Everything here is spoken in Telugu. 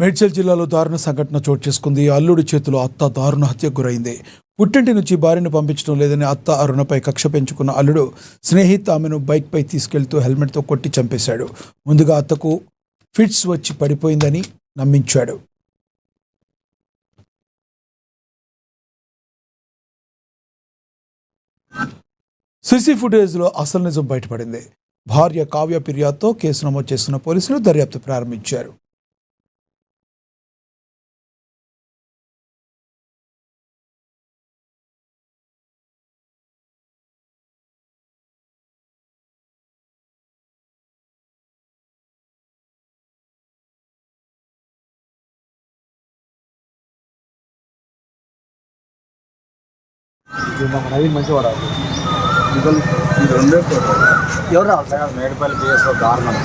మేడ్చల్ జిల్లాలో దారుణ సంఘటన చోటు చేసుకుంది. అల్లుడి చేతిలో అత్త దారుణ హత్యకు గురైంది. పుట్టింటి నుంచి భార్యను పంపించడం లేదని అత్త అరుణపై కక్ష పెంచుకున్న అల్లుడు స్నేహిత్ ఆమెను బైక్పై తీసుకెళ్తూ హెల్మెట్తో కొట్టి చంపేశాడు. ముందుగా అత్తకు ఫిట్స్ వచ్చి పడిపోయిందని నమ్మించాడు. సీసీ ఫుటేజ్లో అసలు నిజం బయటపడింది. భార్య కావ్య ఫిర్యాదుతో కేసు నమోదు చేస్తున్న పోలీసులు దర్యాప్తు ప్రారంభించారు. నవీన్ మంచిగా వాడాలి. ఎవరు రావాలి సార్? మేడపల్లి పిఎస్ఓ దారుణం.